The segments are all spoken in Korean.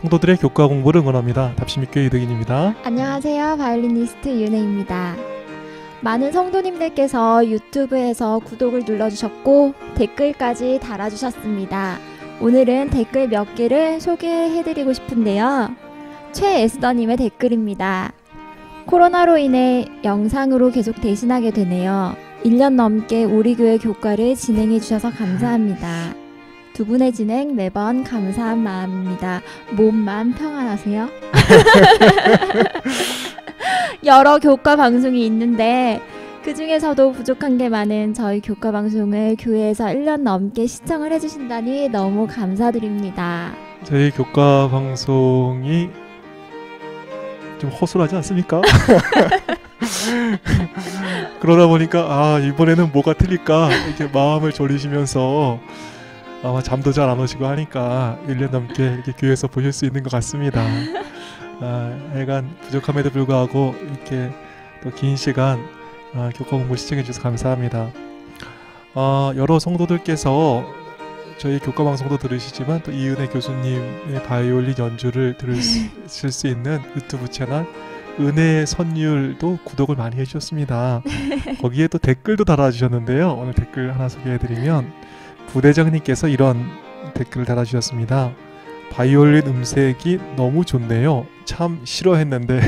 성도들의 교과 공부를 응원합니다. 답심교회 이득인입니다. 안녕하세요. 바이올리니스트 윤혜입니다. 많은 성도님들께서 유튜브에서 구독을 눌러주셨고 댓글까지 달아주셨습니다. 오늘은 댓글 몇 개를 소개해드리고 싶은데요. 최에스더님의 댓글입니다. 코로나로 인해 영상으로 계속 대신하게 되네요. 1년 넘게 우리 교회 교과를 진행해 주셔서 감사합니다. 두 분의 진행 매번 감사한 마음입니다. 몸만 평안하세요. 여러 교과 방송이 있는데 그 중에서도 부족한 게 많은 저희 교과 방송을 교회에서 1년 넘게 시청을 해주신다니 너무 감사드립니다. 저희 교과 방송이 좀 허술하지 않습니까? 그러다 보니까 이번에는 뭐가 틀릴까 이렇게 마음을 졸이시면서 아마 잠도 잘 안 오시고 하니까 1년 넘게 이렇게 교회에서 보실 수 있는 것 같습니다. 하여간 부족함에도 불구하고 이렇게 또 긴 시간 교과 공부 시청해 주셔서 감사합니다. 여러 성도들께서 저희 교과 방송도 들으시지만 또 이은혜 교수님의 바이올린 연주를 들으실 수 있는 유튜브 채널 은혜의 선율도 구독을 많이 해주셨습니다. 거기에 또 댓글도 달아주셨는데요. 오늘 댓글 하나 소개해드리면 부대장님께서 이런 댓글을 달아주셨습니다. 바이올린 음색이 너무 좋네요. 참 싫어했는데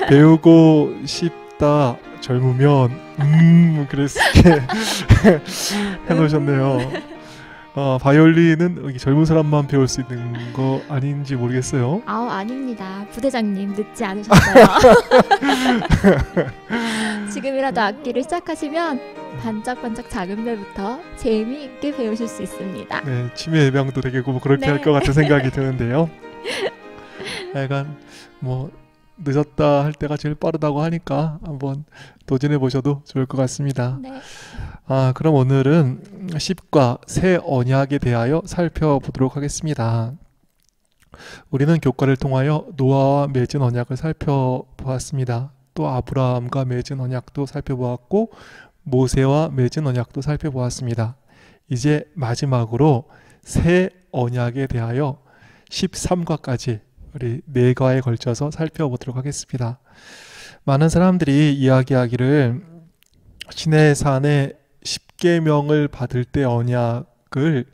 배우고 싶다. 젊으면 그랬게 해놓으셨네요. 바이올린은 젊은 사람만 배울 수 있는 거 아닌지 모르겠어요. 아닙니다. 부대장님 늦지 않으셨어요. 지금이라도 악기를 시작하시면 반짝반짝 작은 별부터 재미있게 배우실 수 있습니다. 네, 치매 예방도 되겠고 그렇게 할 것 같은 생각이 드는데요. 약간 늦었다 할 때가 제일 빠르다고 하니까 한번 도전해 보셔도 좋을 것 같습니다. 네. 그럼 오늘은 10과 새 언약에 대하여 살펴보도록 하겠습니다. 우리는 교과를 통하여 노아와 맺은 언약을 살펴보았습니다. 또 아브라함과 맺은 언약도 살펴보았고 모세와 맺은 언약도 살펴보았습니다. 이제 마지막으로 새 언약에 대하여 13과까지 우리 4과에 걸쳐서 살펴보도록 하겠습니다. 많은 사람들이 이야기하기를 시내산의 10계명을 받을 때 언약을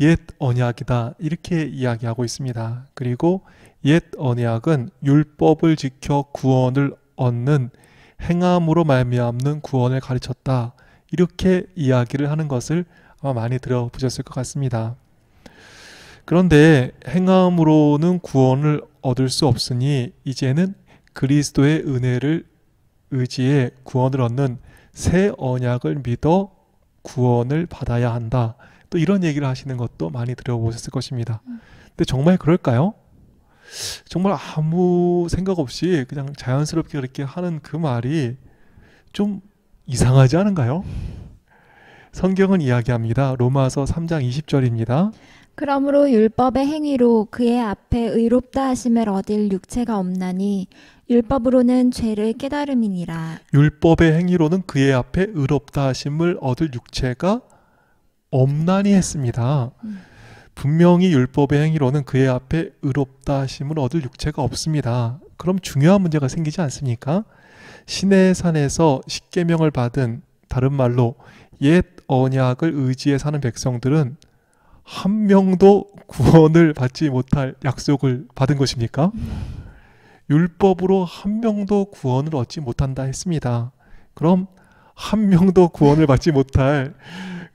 옛 언약이다 이렇게 이야기하고 있습니다. 그리고 옛 언약은 율법을 지켜 구원을 얻는 행함으로 말미암는 구원을 가르쳤다 이렇게 이야기를 하는 것을 아마 많이 들어보셨을 것 같습니다. 그런데 행함으로는 구원을 얻을 수 없으니 이제는 그리스도의 은혜를 의지해 구원을 얻는 새 언약을 믿어 구원을 받아야 한다. 또 이런 얘기를 하시는 것도 많이 들어보셨을 것입니다. 근데 정말 그럴까요? 정말 아무 생각 없이 그냥 자연스럽게 그렇게 하는 그 말이 좀 이상하지 않은가요? 성경은 이야기합니다. 로마서 3장 20절입니다. 그러므로 율법의 행위로 그의 앞에 의롭다 하심을 얻을 육체가 없나니 율법으로는 죄를 깨달음이니라. 율법의 행위로는 그의 앞에 의롭다 하심을 얻을 육체가 없나니 했습니다. 분명히 율법의 행위로는 그의 앞에 의롭다 하심을 얻을 육체가 없습니다. 그럼 중요한 문제가 생기지 않습니까? 시내산에서 십계명을 받은, 다른 말로 옛 언약을 의지해 사는 백성들은 한 명도 구원을 받지 못할 약속을 받은 것입니까? 율법으로 한 명도 구원을 얻지 못한다 했습니다. 그럼 한 명도 구원을 받지 못할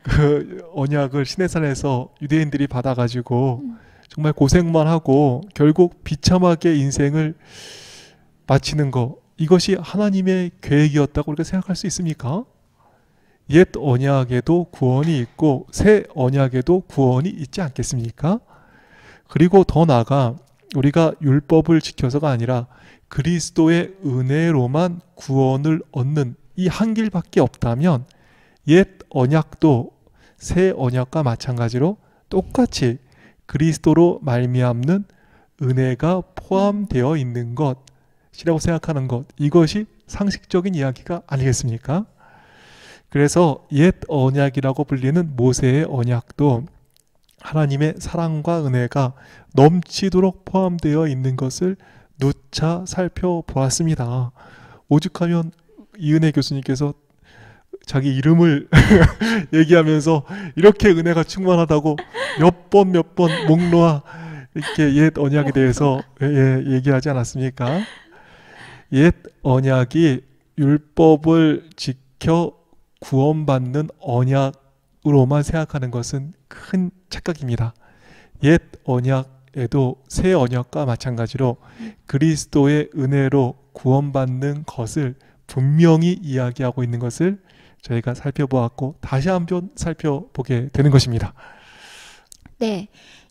그 언약을 시내산에서 유대인들이 받아가지고 정말 고생만 하고 결국 비참하게 인생을 마치는 것, 이것이 하나님의 계획이었다고 우리가 생각할 수 있습니까? 옛 언약에도 구원이 있고 새 언약에도 구원이 있지 않겠습니까? 그리고 더 나아가 우리가 율법을 지켜서가 아니라 그리스도의 은혜로만 구원을 얻는 이 한 길밖에 없다면 옛 언약도 새 언약과 마찬가지로 똑같이 그리스도로 말미암는 은혜가 포함되어 있는 것이라고 생각하는 것, 이것이 상식적인 이야기가 아니겠습니까? 그래서 옛 언약이라고 불리는 모세의 언약도 하나님의 사랑과 은혜가 넘치도록 포함되어 있는 것을 누차 살펴보았습니다. 오죽하면 이은혜 교수님께서 자기 이름을 얘기하면서 이렇게 은혜가 충만하다고 몇 번 목 놓아 이렇게 옛 언약에 대해서 얘기하지 않았습니까? 옛 언약이 율법을 지켜 구원받는 언약으로만 생각하는 것은 큰 착각입니다. 옛 언약에도 새 언약과 마찬가지로 그리스도의 은혜로 구원받는 것을 분명히 이야기하고 있는 것을 저희가 살펴보았고 다시 한번 살펴보게 되는 것입니다. 네,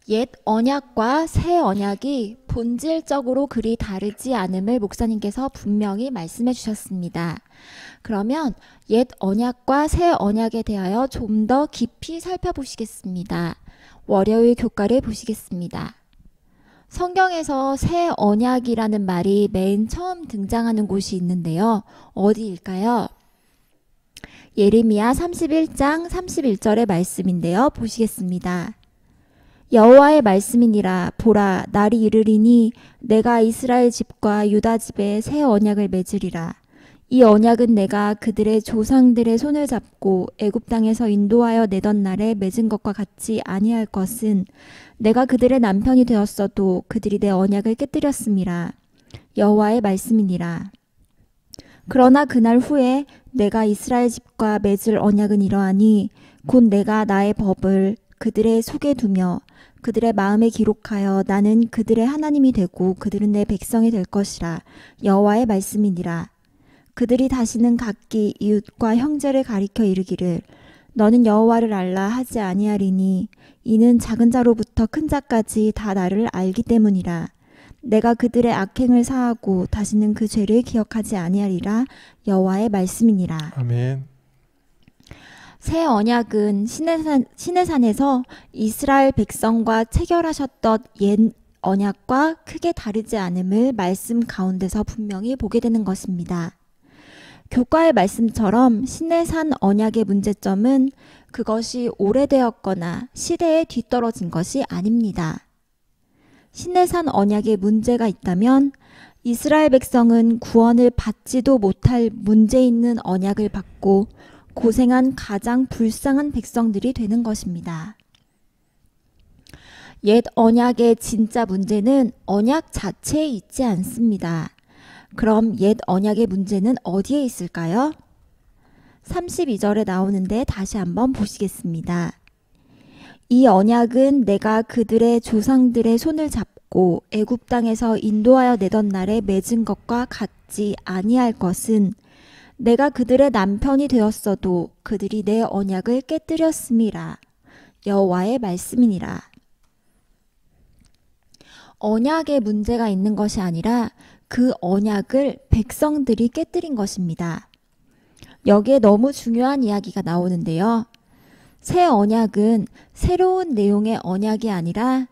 옛 언약과 새 언약이 본질적으로 그리 다르지 않음을 목사님께서 분명히 말씀해 주셨습니다. 그러면 옛 언약과 새 언약에 대하여 좀 더 깊이 살펴보시겠습니다. 월요일 교과를 보시겠습니다. 성경에서 새 언약이라는 말이 맨 처음 등장하는 곳이 있는데요. 어디일까요? 예레미야 31장 31절의 말씀인데요. 보시겠습니다. 여호와의 말씀이니라. 보라, 날이 이르리니 내가 이스라엘 집과 유다 집에 새 언약을 맺으리라. 이 언약은 내가 그들의 조상들의 손을 잡고 애굽 땅에서 인도하여 내던 날에 맺은 것과 같지 아니할 것은 내가 그들의 남편이 되었어도 그들이 내 언약을 깨뜨렸음이라. 여호와의 말씀이니라. 그러나 그날 후에 내가 이스라엘 집과 맺을 언약은 이러하니 곧 내가 나의 법을 그들의 속에 두며 그들의 마음에 기록하여 나는 그들의 하나님이 되고 그들은 내 백성이 될 것이라. 여호와의 말씀이니라. 그들이 다시는 각기 이웃과 형제를 가리켜 이르기를 너는 여호와를 알라 하지 아니하리니 이는 작은 자로부터 큰 자까지 다 나를 알기 때문이라. 내가 그들의 악행을 사하고 다시는 그 죄를 기억하지 아니하리라. 여호와의 말씀이니라. 아멘. 새 언약은 시내산에서 이스라엘 백성과 체결하셨던 옛 언약과 크게 다르지 않음을 말씀 가운데서 분명히 보게 되는 것입니다. 교과의 말씀처럼 시내산 언약의 문제점은 그것이 오래되었거나 시대에 뒤떨어진 것이 아닙니다. 시내산 언약에 문제가 있다면 이스라엘 백성은 구원을 받지도 못할 문제 있는 언약을 받고 고생한 가장 불쌍한 백성들이 되는 것입니다. 옛 언약의 진짜 문제는 언약 자체에 있지 않습니다. 그럼 옛 언약의 문제는 어디에 있을까요? 32절에 나오는데 다시 한번 보시겠습니다. 이 언약은 내가 그들의 조상들의 손을 잡고 애굽 땅에서 인도하여 내던 날에 맺은 것과 같지 아니할 것은 내가 그들의 남편이 되었어도 그들이 내 언약을 깨뜨렸음이라. 여호와의 말씀이니라. 언약에 문제가 있는 것이 아니라 그 언약을 백성들이 깨뜨린 것입니다. 여기에 너무 중요한 이야기가 나오는데요. 새 언약은 새로운 내용의 언약이 아니라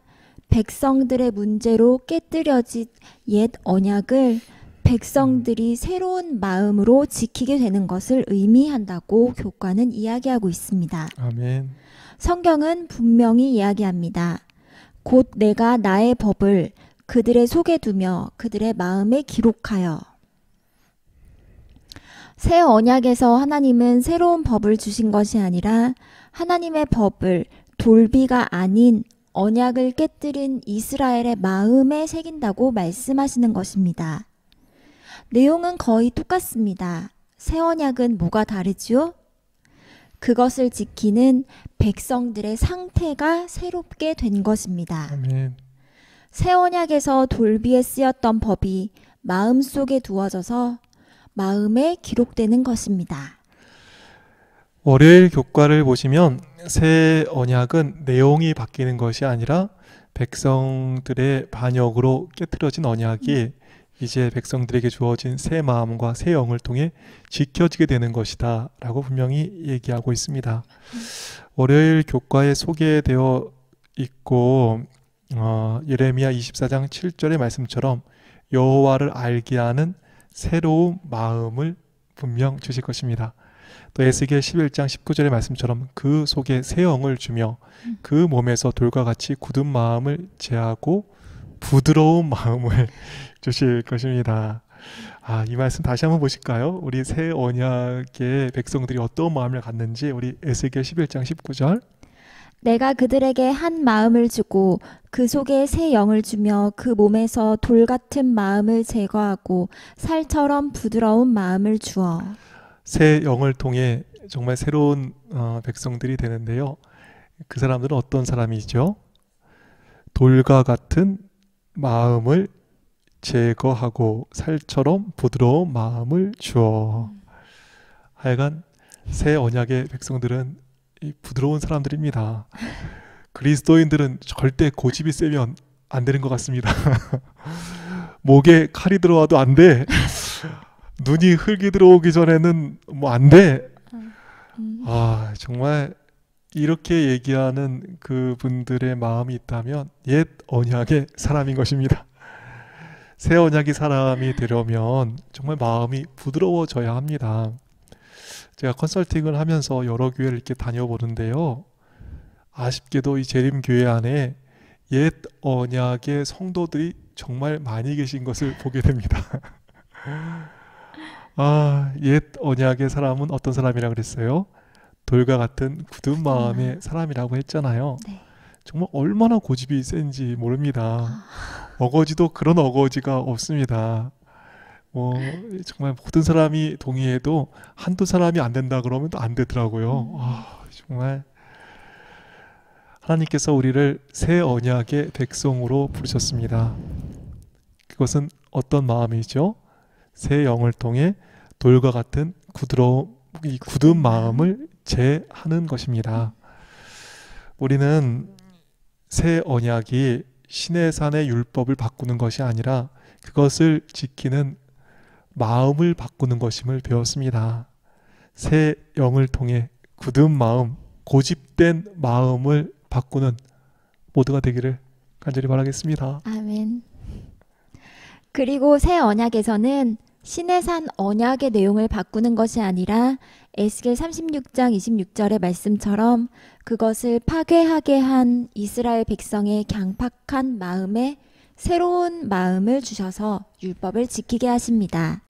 백성들의 문제로 깨뜨려진 옛 언약을 백성들이 새로운 마음으로 지키게 되는 것을 의미한다고 교과는 이야기하고 있습니다. 아멘. 성경은 분명히 이야기합니다. 곧 내가 나의 법을 그들의 속에 두며 그들의 마음에 기록하여. 새 언약에서 하나님은 새로운 법을 주신 것이 아니라 하나님의 법을 돌비가 아닌 언약을 깨뜨린 이스라엘의 마음에 새긴다고 말씀하시는 것입니다. 내용은 거의 똑같습니다. 새 언약은 뭐가 다르죠? 그것을 지키는 백성들의 상태가 새롭게 된 것입니다. 아멘. 새 언약에서 돌비에 쓰였던 법이 마음속에 두어져서 마음에 기록되는 것입니다. 월요일 교과를 보시면 새 언약은 내용이 바뀌는 것이 아니라 백성들의 반역으로 깨트려진 언약이 이제 백성들에게 주어진 새 마음과 새 영을 통해 지켜지게 되는 것이다 라고 분명히 얘기하고 있습니다. 월요일 교과에 소개되어 있고 예레미야 24장 7절의 말씀처럼 여호와를 알게 하는 새로운 마음을 분명 주실 것입니다. 또 에스겔 11장 19절의 말씀처럼 그 속에 새 영을 주며 그 몸에서 돌과 같이 굳은 마음을 제하고 부드러운 마음을 주실 것입니다. 이 말씀 다시 한번 보실까요? 우리 새 언약의 백성들이 어떤 마음을 갖는지 우리 에스겔 11장 19절. 내가 그들에게 한 마음을 주고 그 속에 새 영을 주며 그 몸에서 돌 같은 마음을 제거하고 살처럼 부드러운 마음을 주어. 새 영을 통해 정말 새로운 백성들이 되는데요. 그 사람들은 어떤 사람이죠? 돌과 같은 마음을 제거하고 살처럼 부드러운 마음을 주어. 하여간 새 언약의 백성들은 이 부드러운 사람들입니다. 그리스도인들은 절대 고집이 세면 안 되는 것 같습니다. 목에 칼이 들어와도 안 돼. 눈이 흙이 들어오기 전에는 뭐 안 돼. 정말 이렇게 얘기하는 그분들의 마음이 있다면 옛 언약의 사람인 것입니다. 새 언약의 사람이 되려면 정말 마음이 부드러워져야 합니다. 제가 컨설팅을 하면서 여러 교회를 이렇게 다녀보는데요. 아쉽게도 이 재림교회 안에 옛 언약의 성도들이 정말 많이 계신 것을 보게 됩니다. 옛 언약의 사람은 어떤 사람이라 그랬어요? 돌과 같은 굳은 마음의 사람이라고 했잖아요. 네. 정말 얼마나 고집이 센지 모릅니다. 어거지도 그런 어거지가 없습니다. 정말 모든 사람이 동의해도 한두 사람이 안 된다 그러면 또 안 되더라고요. 정말 하나님께서 우리를 새 언약의 백성으로 부르셨습니다. 그것은 어떤 마음이죠? 새 영을 통해 돌과 같은 이 굳은 마음을 제하는 것입니다. 우리는 새 언약이 시내산의 율법을 바꾸는 것이 아니라 그것을 지키는 마음을 바꾸는 것임을 배웠습니다. 새 영을 통해 굳은 마음, 고집된 마음을 바꾸는 모두가 되기를 간절히 바라겠습니다. 아멘. 그리고 새 언약에서는 시내산 언약의 내용을 바꾸는 것이 아니라 에스겔 36장 26절의 말씀처럼 그것을 파괴하게 한 이스라엘 백성의 강팍한 마음에 새로운 마음을 주셔서 율법을 지키게 하십니다.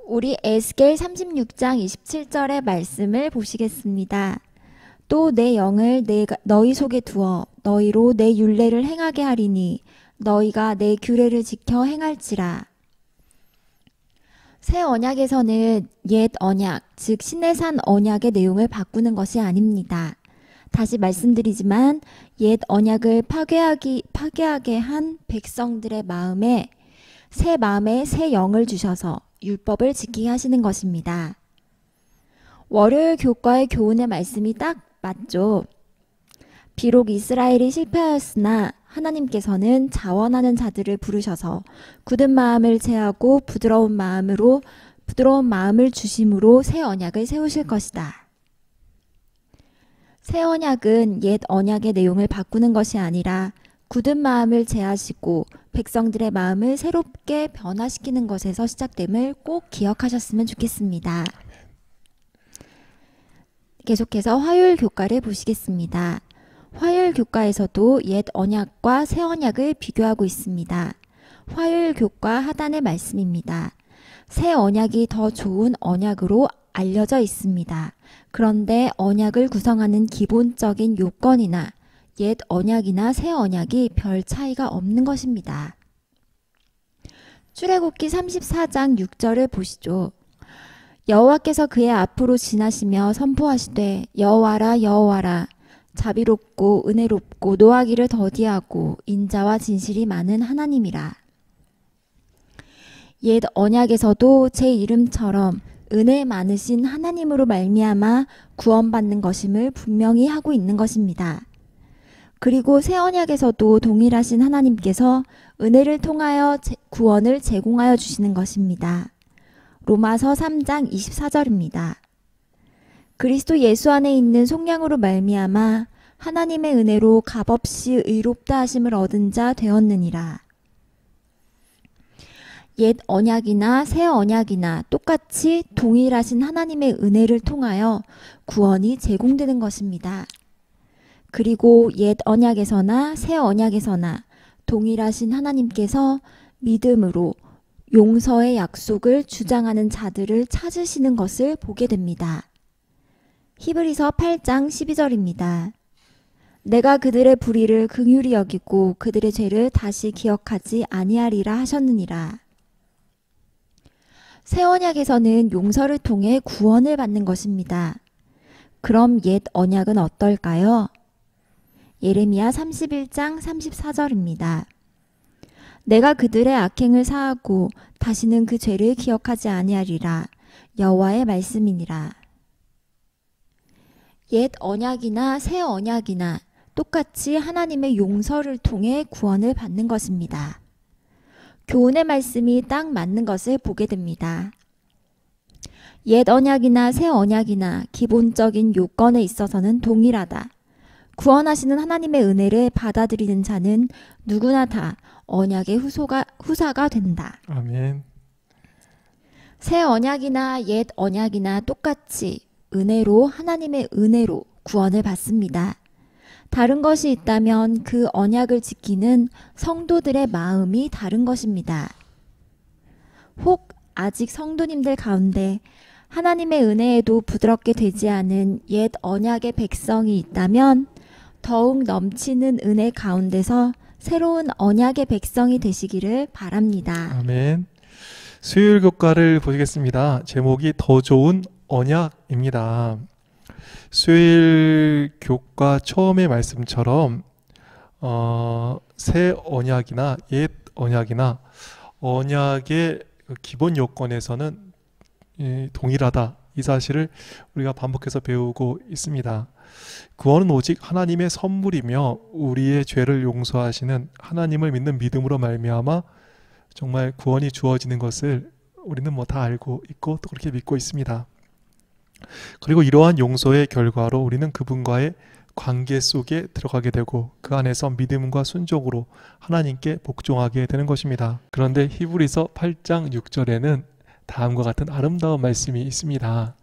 우리 에스겔 36장 27절의 말씀을 보시겠습니다. 또 내 영을 너희 속에 두어 너희로 내 율례를 행하게 하리니 너희가 내 규례를 지켜 행할지라. 새 언약에서는 옛 언약, 즉 시내산 언약의 내용을 바꾸는 것이 아닙니다. 다시 말씀드리지만 옛 언약을 파괴하게 한 백성들의 마음에 새 영을 주셔서 율법을 지키게 하시는 것입니다. 월요일 교과의 교훈의 말씀이 딱 맞죠. 비록 이스라엘이 실패하였으나 하나님께서는 자원하는 자들을 부르셔서 굳은 마음을 제하고 부드러운 마음을 주심으로 새 언약을 세우실 것이다. 새 언약은 옛 언약의 내용을 바꾸는 것이 아니라 굳은 마음을 제하시고 백성들의 마음을 새롭게 변화시키는 것에서 시작됨을 꼭 기억하셨으면 좋겠습니다. 계속해서 화요일 교과를 보시겠습니다. 화요일 교과에서도 옛 언약과 새 언약을 비교하고 있습니다. 화요일 교과 하단의 말씀입니다. 새 언약이 더 좋은 언약으로 알려져 있습니다. 그런데 언약을 구성하는 기본적인 요건이나 옛 언약이나 새 언약이 별 차이가 없는 것입니다. 출애굽기 34장 6절을 보시죠. 여호와께서 그의 앞으로 지나시며 선포하시되 여호와라 여호와라 자비롭고 은혜롭고 노하기를 더디하고 인자와 진실이 많은 하나님이라. 옛 언약에서도 제 이름처럼 은혜 많으신 하나님으로 말미암아 구원받는 것임을 분명히 하고 있는 것입니다. 그리고 새 언약에서도 동일하신 하나님께서 은혜를 통하여 구원을 제공하여 주시는 것입니다. 로마서 3장 24절입니다. 그리스도 예수 안에 있는 속량으로 말미암아 하나님의 은혜로 값없이 의롭다 하심을 얻은 자 되었느니라. 옛 언약이나 새 언약이나 똑같이 동일하신 하나님의 은혜를 통하여 구원이 제공되는 것입니다. 그리고 옛 언약에서나 새 언약에서나 동일하신 하나님께서 믿음으로 용서의 약속을 주장하는 자들을 찾으시는 것을 보게 됩니다. 히브리서 8장 12절입니다. 내가 그들의 불의를 긍휼히 여기고 그들의 죄를 다시 기억하지 아니하리라 하셨느니라. 새 언약에서는 용서를 통해 구원을 받는 것입니다. 그럼 옛 언약은 어떨까요? 예레미야 31장 34절입니다. 내가 그들의 악행을 사하고 다시는 그 죄를 기억하지 아니하리라. 여호와의 말씀이니라. 옛 언약이나 새 언약이나 똑같이 하나님의 용서를 통해 구원을 받는 것입니다. 교훈의 말씀이 딱 맞는 것을 보게 됩니다. 옛 언약이나 새 언약이나 기본적인 요건에 있어서는 동일하다. 구원하시는 하나님의 은혜를 받아들이는 자는 누구나 다 언약의 후사가 된다. 아멘. 새 언약이나 옛 언약이나 똑같이 은혜로 하나님의 은혜로 구원을 받습니다. 다른 것이 있다면 그 언약을 지키는 성도들의 마음이 다른 것입니다. 혹 아직 성도님들 가운데 하나님의 은혜에도 부드럽게 되지 않은 옛 언약의 백성이 있다면 더욱 넘치는 은혜 가운데서 새로운 언약의 백성이 되시기를 바랍니다. 아멘. 수요일 교과를 보시겠습니다. 제목이 더 좋은 언약입니다. 수요일 교과 처음의 말씀처럼 새 언약이나 옛 언약이나 언약의 기본 요건에서는 동일하다. 이 사실을 우리가 반복해서 배우고 있습니다. 구원은 오직 하나님의 선물이며 우리의 죄를 용서하시는 하나님을 믿는 믿음으로 말미암아 정말 구원이 주어지는 것을 우리는 다 알고 있고 또 그렇게 믿고 있습니다. 그리고 이러한 용서의 결과로 우리는 그분과의 관계 속에 들어가게 되고 그 안에서 믿음과 순종으로 하나님께 복종하게 되는 것입니다. 그런데 히브리서 8장 6절에는 다음과 같은 아름다운 말씀이 있습니다.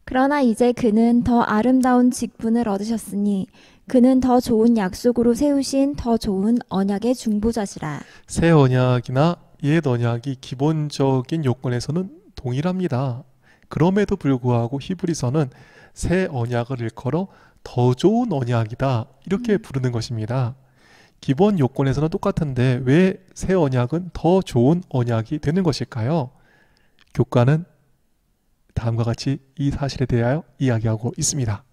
그러나 이제 그는 더 아름다운 직분을 얻으셨으니 그는 더 좋은 약속으로 세우신 더 좋은 언약의 중보자시라. 새 언약이나 옛 언약이 기본적인 요건에서는 동일합니다. 그럼에도 불구하고 히브리서는 새 언약을 일컬어 더 좋은 언약이다 이렇게 부르는 것입니다. 기본 요건에서는 똑같은데 왜 새 언약은 더 좋은 언약이 되는 것일까요? 교과는 다음과 같이 이 사실에 대하여 이야기하고 있습니다.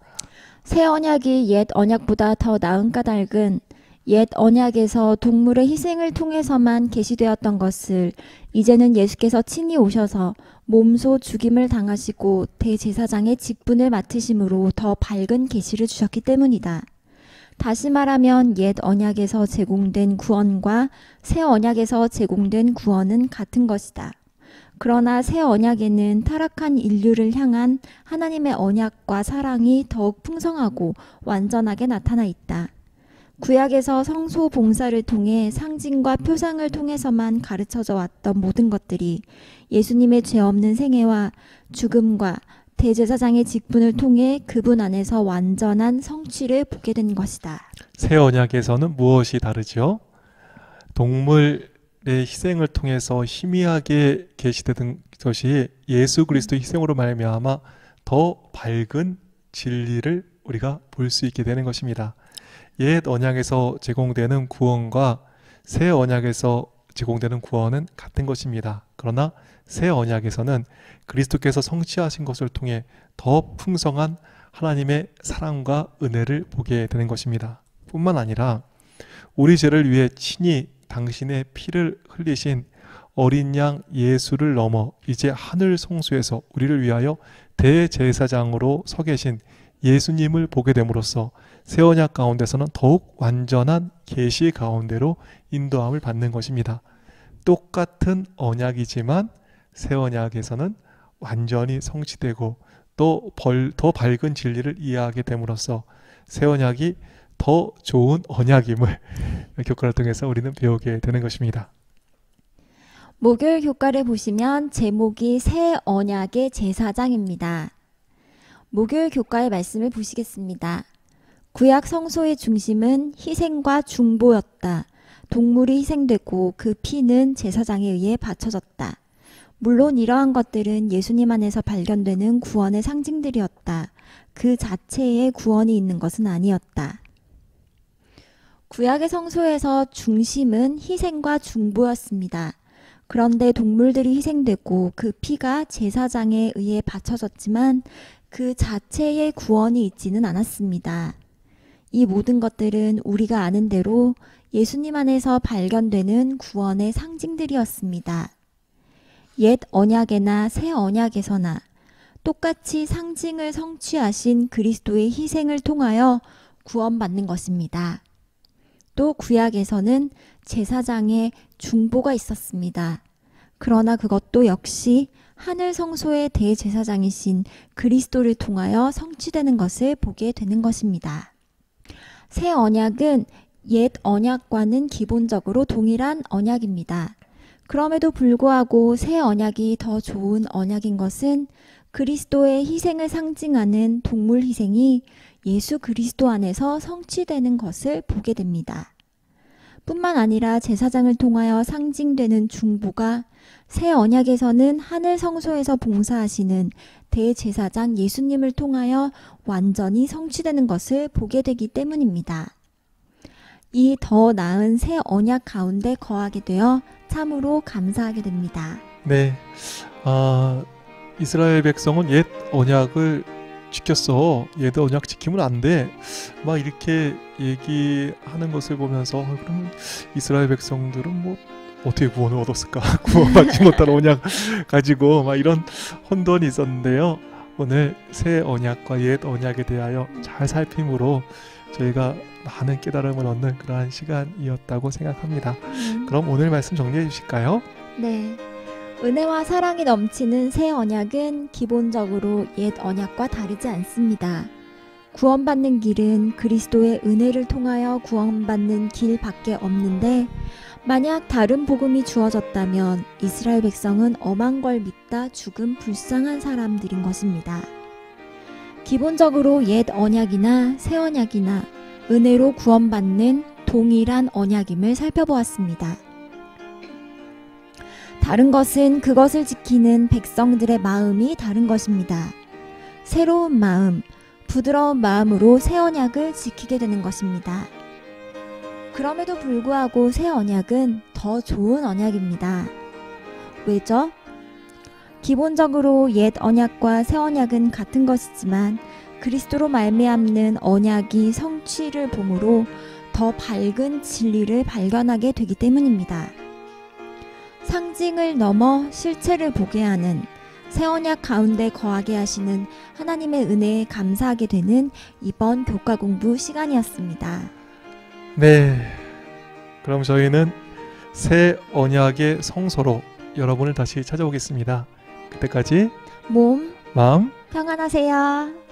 새 언약이 옛 언약보다 더 나은 까닭은 옛 언약에서 동물의 희생을 통해서만 계시되었던 것을 이제는 예수께서 친히 오셔서 몸소 죽임을 당하시고 대제사장의 직분을 맡으심으로 더 밝은 계시를 주셨기 때문이다. 다시 말하면 옛 언약에서 제공된 구원과 새 언약에서 제공된 구원은 같은 것이다. 그러나 새 언약에는 타락한 인류를 향한 하나님의 언약과 사랑이 더욱 풍성하고 완전하게 나타나 있다. 구약에서 성소 봉사를 통해 상징과 표상을 통해서만 가르쳐져 왔던 모든 것들이 예수님의 죄 없는 생애와 죽음과 대제사장의 직분을 통해 그분 안에서 완전한 성취를 보게 된 것이다. 새 언약에서는 무엇이 다르죠? 동물의 희생을 통해서 희미하게 계시되던 것이 예수 그리스도의 희생으로 말미암아 더 밝은 진리를 우리가 볼 수 있게 되는 것입니다. 옛 언약에서 제공되는 구원과 새 언약에서 제공되는 구원은 같은 것입니다. 그러나 새 언약에서는 그리스도께서 성취하신 것을 통해 더 풍성한 하나님의 사랑과 은혜를 보게 되는 것입니다. 뿐만 아니라 우리 죄를 위해 친히 당신의 피를 흘리신 어린 양 예수를 넘어 이제 하늘 성소에서 우리를 위하여 대제사장으로 서 계신 예수님을 보게 됨으로써 새 언약 가운데서는 더욱 완전한 계시 가운데로 인도함을 받는 것입니다. 똑같은 언약이지만 새 언약에서는 완전히 성취되고 또 더 밝은 진리를 이해하게 됨으로써 새 언약이 더 좋은 언약임을 교과를 통해서 우리는 배우게 되는 것입니다. 목요일 교과를 보시면 제목이 새 언약의 제사장입니다. 목요일 교과의 말씀을 보시겠습니다. 구약 성소의 중심은 희생과 중보였다. 동물이 희생되고 그 피는 제사장에 의해 바쳐졌다. 물론 이러한 것들은 예수님 안에서 발견되는 구원의 상징들이었다. 그 자체에 구원이 있는 것은 아니었다. 구약의 성소에서 중심은 희생과 중보였습니다. 그런데 동물들이 희생되고 그 피가 제사장에 의해 바쳐졌지만 그 자체에 구원이 있지는 않았습니다. 이 모든 것들은 우리가 아는 대로 예수님 안에서 발견되는 구원의 상징들이었습니다. 옛 언약에나 새 언약에서나 똑같이 상징을 성취하신 그리스도의 희생을 통하여 구원받는 것입니다. 또 구약에서는 제사장의 중보가 있었습니다. 그러나 그것도 역시 하늘 성소의 대제사장이신 그리스도를 통하여 성취되는 것을 보게 되는 것입니다. 새 언약은 옛 언약과는 기본적으로 동일한 언약입니다. 그럼에도 불구하고 새 언약이 더 좋은 언약인 것은 그리스도의 희생을 상징하는 동물 희생이 예수 그리스도 안에서 성취되는 것을 보게 됩니다. 뿐만 아니라 제사장을 통하여 상징되는 중보가 새 언약에서는 하늘 성소에서 봉사하시는 대제사장 예수님을 통하여 완전히 성취되는 것을 보게 되기 때문입니다. 이 더 나은 새 언약 가운데 거하게 되어 참으로 감사하게 됩니다. 네, 이스라엘 백성은 옛 언약을 지켰어. 옛 언약 지키면 안 돼. 막 이렇게 얘기하는 것을 보면서 그럼 이스라엘 백성들은 뭐 어떻게 구원을 얻었을까? 구원받지 못한 언약 가지고 막 이런 혼돈이 있었는데요. 오늘 새 언약과 옛 언약에 대하여 잘 살핌으로 저희가 많은 깨달음을 얻는 그러한 시간이었다고 생각합니다. 그럼 오늘 말씀 정리해 주실까요? 네. 은혜와 사랑이 넘치는 새 언약은 기본적으로 옛 언약과 다르지 않습니다. 구원받는 길은 그리스도의 은혜를 통하여 구원받는 길밖에 없는데 만약 다른 복음이 주어졌다면 이스라엘 백성은 엄한 걸 믿다 죽은 불쌍한 사람들인 것입니다. 기본적으로 옛 언약이나 새 언약이나 은혜로 구원받는 동일한 언약임을 살펴보았습니다. 다른 것은 그것을 지키는 백성들의 마음이 다른 것입니다. 새로운 마음, 부드러운 마음으로 새 언약을 지키게 되는 것입니다. 그럼에도 불구하고 새 언약은 더 좋은 언약입니다. 왜죠? 기본적으로 옛 언약과 새 언약은 같은 것이지만 그리스도로 말미암는 언약이 성취를 보므로 더 밝은 진리를 발견하게 되기 때문입니다. 상징을 넘어 실체를 보게 하는 새 언약 가운데 거하게 하시는 하나님의 은혜에 감사하게 되는 이번 교과 공부 시간이었습니다. 네, 그럼 저희는 새 언약의 성소로 여러분을 다시 찾아오겠습니다. 그때까지 몸 마음 평안하세요.